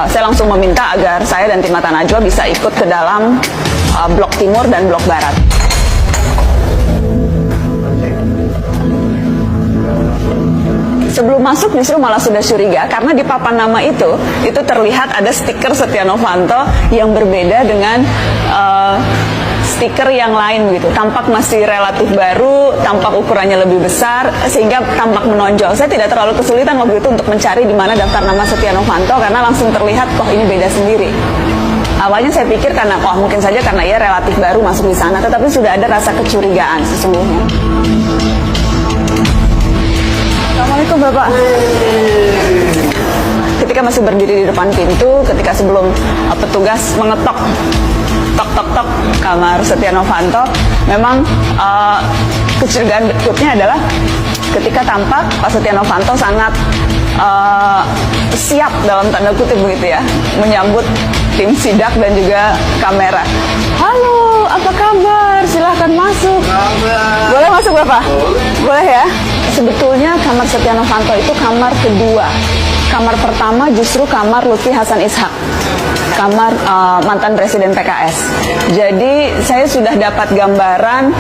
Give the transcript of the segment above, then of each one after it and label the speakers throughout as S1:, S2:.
S1: saya langsung meminta agar saya dan tim Mata Najwa bisa ikut ke dalam blok timur dan blok barat. Sebelum masuk justru malah sudah curiga karena di papan nama itu terlihat ada stiker Setia Novanto yang berbeda dengan stiker yang lain begitu. Tampak masih relatif baru, tampak ukurannya lebih besar sehingga tampak menonjol. Saya tidak terlalu kesulitan waktu itu untuk mencari di mana daftar nama Setia Novanto karena langsung terlihat kok ini beda sendiri. Awalnya saya pikir karena mungkin saja karena ia relatif baru masuk di sana, tetapi sudah ada rasa kecurigaan sesungguhnya. Assalamualaikum Bapak. Ketika masih berdiri di depan pintu, ketika sebelum petugas mengetok tok kamar Setia Novanto, memang kecurigaan berikutnya adalah ketika tampak Pak Setia Novanto sangat siap dalam tanda kutip begitu ya, menyambut tim sidak dan juga kamera. Halo, apa kabar? Silahkan masuk. Boleh masuk Bapak? Boleh ya? Sebetulnya kamar Setia Novanto itu kamar kedua. Kamar pertama justru kamar Lutfi Hasan Ishak, kamar mantan Presiden PKS. Jadi saya sudah dapat gambaran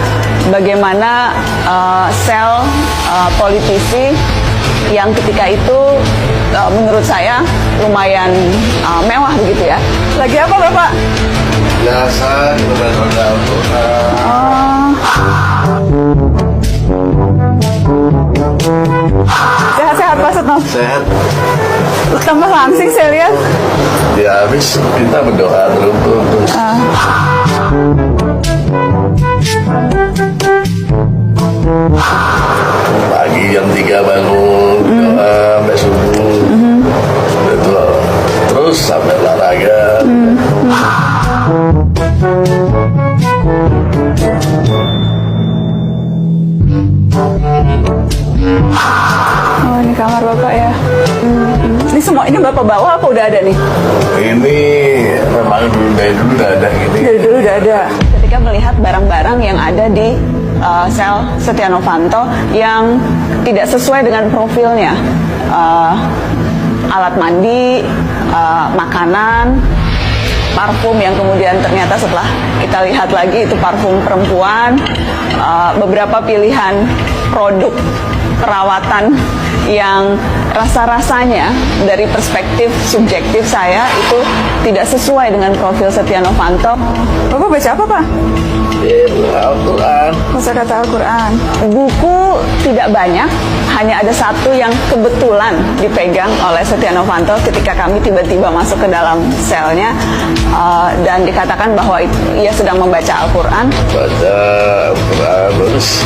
S1: bagaimana sel politisi yang ketika itu menurut saya lumayan mewah begitu ya. Lagi apa Bapak?
S2: Biasa, roda-roda
S1: Sehat-sehat Pak Setno?
S2: sehat.
S1: Tambah langsing saya lihat.
S2: Ya habis kita berdoa terus. Pagi jam 3 bangun, doa sampai subuh. Itu terus sampai olahraga.
S1: Oh, ini kamar Bapak ya. Ini semua ini Bapak bawa apa udah ada nih?
S2: Ini memang dari dulu udah ada gini.
S1: Dari dulu udah ada. Ketika melihat barang-barang yang ada di sel Setia Novanto yang tidak sesuai dengan profilnya, alat mandi, makanan, parfum yang kemudian ternyata setelah kita lihat lagi itu parfum perempuan, beberapa pilihan produk perawatan yang rasa-rasanya dari perspektif subjektif saya itu tidak sesuai dengan profil Setia Novanto. Bapak baca apa Pak?
S2: Al-Quran.
S1: Kosakata Al-Quran. Buku tidak banyak, hanya ada satu yang kebetulan dipegang oleh Setia Novanto ketika kami tiba-tiba masuk ke dalam selnya, dan dikatakan bahwa ia sedang membaca Al-Quran.
S2: Baca Al-Quran terus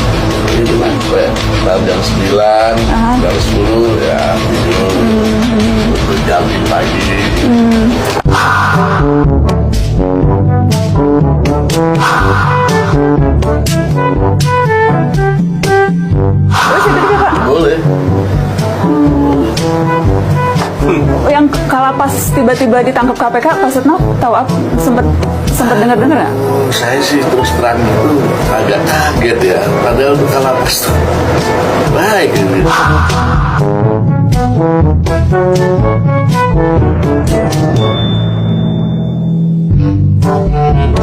S2: itu sampai jam 9, jam 10 ya tidur, terus jam pagi.
S1: Boleh saya duduk ya Pak?
S2: Boleh.
S1: Yang kalapas tiba-tiba ditangkap KPK, Pak Setno tahu apa? Sempat dengar-dengar nggak?
S2: Saya sih terus terang itu agak kaget ya. Padahal itu kalapas tuh baik gitu.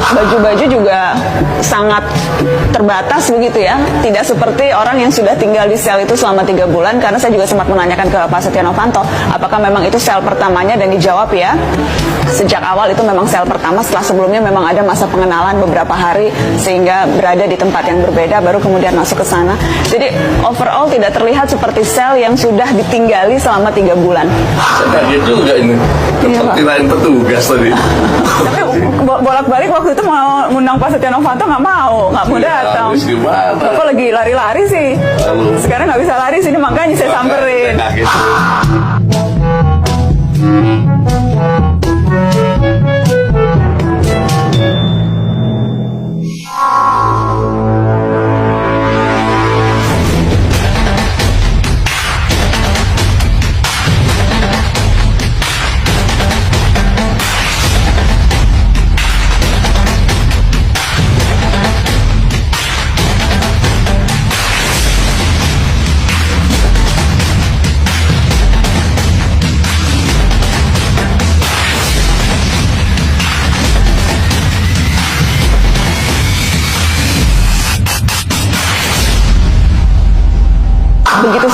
S1: Baju-baju juga sangat terbatas begitu ya. Tidak seperti orang yang sudah tinggal di sel itu selama 3 bulan. Karena saya juga sempat menanyakan ke Pak Setia Novanto apakah memang itu sel pertamanya, dan dijawab ya, sejak awal itu memang sel pertama. Setelah sebelumnya memang ada masa pengenalan beberapa hari sehingga berada di tempat yang berbeda, baru kemudian masuk ke sana. Jadi overall tidak terlihat seperti sel yang sudah ditinggali selama 3 bulan.
S2: Saya kaget juga ini. Seperti lain petugas tadi.
S1: Tapi bolak-balik waktu itu mau ngundang Pak Setia Novanto nggak mau datang.
S2: Habis gimana?
S1: Bapak lagi lari-lari sih. Sekarang nggak bisa lari sini, makanya saya samperin.
S2: Kaget.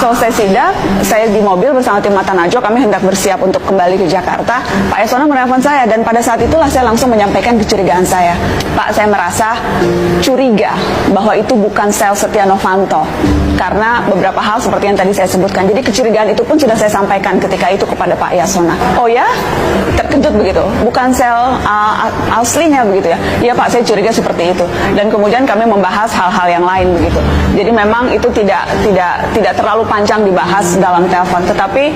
S1: selesai sidak, saya di mobil bersama tim Mata Najwa, kami hendak bersiap untuk kembali ke Jakarta. Pak Yasona menelpon saya dan pada saat itulah saya langsung menyampaikan kecurigaan saya. Pak, saya merasa curiga bahwa itu bukan sel Setia Novanto karena beberapa hal seperti yang tadi saya sebutkan. Jadi kecurigaan itu pun sudah saya sampaikan ketika itu kepada Pak Yasona. Oh ya? Terkejut begitu? Bukan sel aslinya begitu ya? Iya Pak, saya curiga seperti itu. Dan kemudian kami membahas hal-hal yang lain begitu. Jadi memang itu tidak terlalu panjang dibahas dalam telepon. Tetapi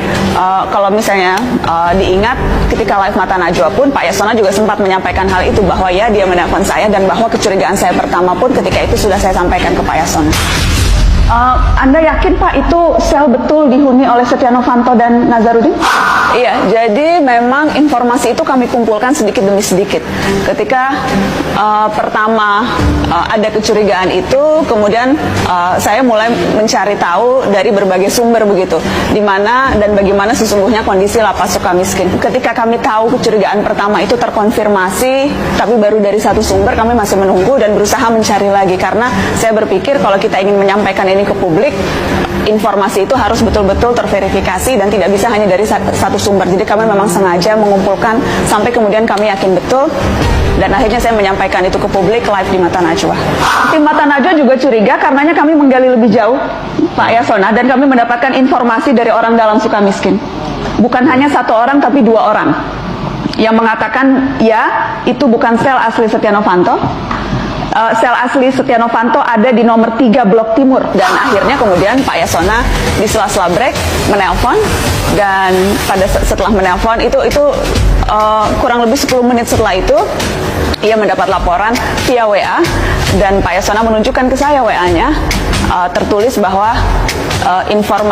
S1: kalau misalnya diingat ketika live Mata Najwa pun Pak Yasona juga sempat menyampaikan hal itu bahwa ya dia menelpon saya dan bahwa kecurigaan saya pertama pun ketika itu sudah saya sampaikan ke Pak Yasona. Anda yakin Pak itu sel betul dihuni oleh Setia Novanto dan Nazarudin? Iya, jadi memang informasi itu kami kumpulkan sedikit demi sedikit. Ketika pertama ada kecurigaan itu, kemudian saya mulai mencari tahu dari berbagai sumber begitu, di mana dan bagaimana sesungguhnya kondisi Lapas Sukamiskin. Ketika kami tahu kecurigaan pertama itu terkonfirmasi, tapi baru dari satu sumber, kami masih menunggu dan berusaha mencari lagi karena saya berpikir kalau kita ingin menyampaikan ini ke publik, informasi itu harus betul-betul terverifikasi dan tidak bisa hanya dari satu sumber. Jadi kami memang sengaja mengumpulkan sampai kemudian kami yakin betul dan akhirnya saya menyampaikan itu ke publik live di Mata Najwa. Tim Mata Najwa juga curiga karenanya kami menggali lebih jauh Pak Yasona dan kami mendapatkan informasi dari orang dalam Sukamiskin. Bukan hanya satu orang tapi dua orang yang mengatakan ya itu bukan sel asli Setia Novanto. Sel asli Setia Novanto ada di nomor 3 Blok Timur dan akhirnya kemudian Pak Yasona di sela-sela break menelpon dan setelah menelpon itu kurang lebih 10 menit setelah itu ia mendapat laporan via WA dan Pak Yasona menunjukkan ke saya WA-nya tertulis bahwa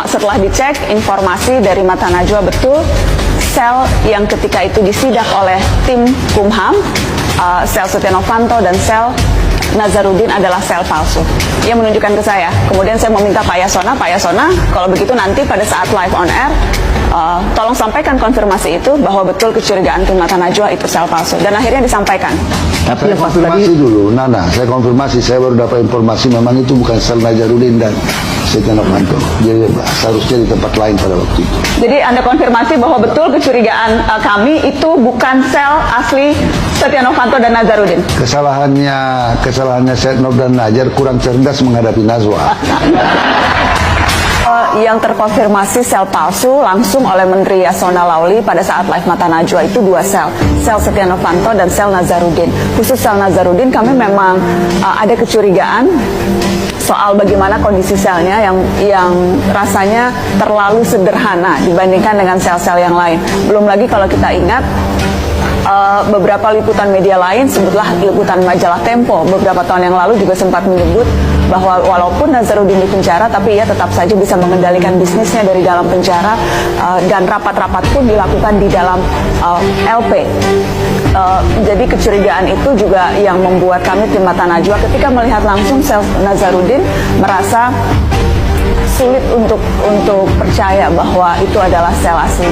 S1: setelah dicek informasi dari Mata Najwa betul sel yang ketika itu disidak oleh tim Kumham, sel Setia Novanto dan sel Nazarudin adalah sel palsu. Ia menunjukkan ke saya. Kemudian saya meminta Pak Yasona, kalau begitu nanti pada saat live on air, tolong sampaikan konfirmasi itu bahwa betul kecurigaan tim Mata Najwa itu sel palsu. Dan akhirnya disampaikan.
S3: Tapi saya konfirmasi dulu, Nana, saya konfirmasi, saya baru dapat informasi memang itu bukan sel Nazarudin dan Setia Novanto. Jadi seharusnya di tempat lain pada waktu itu.
S1: Jadi Anda konfirmasi bahwa betul kecurigaan kami itu bukan sel asli Setia Novanto dan Nazarudin.
S3: Kesalahannya Setnov dan Najar kurang cerdas menghadapi Najwa.
S1: Yang terkonfirmasi sel palsu langsung oleh Menteri Yasona Lauli pada saat live Mata Najwa itu dua sel Setia Novanto dan sel Nazarudin. Khusus sel Nazarudin kami memang ada kecurigaan soal bagaimana kondisi selnya yang rasanya terlalu sederhana dibandingkan dengan sel-sel yang lain. Belum lagi kalau kita ingat beberapa liputan media lain, sebutlah liputan majalah Tempo beberapa tahun yang lalu juga sempat menyebut bahwa walaupun Nazarudin di penjara tapi ia tetap saja bisa mengendalikan bisnisnya dari dalam penjara dan rapat-rapat pun dilakukan di dalam LP. Jadi kecurigaan itu juga yang membuat kami tim Mata Najwa ketika melihat langsung sel Nazarudin merasa sulit untuk percaya bahwa itu adalah sel asli.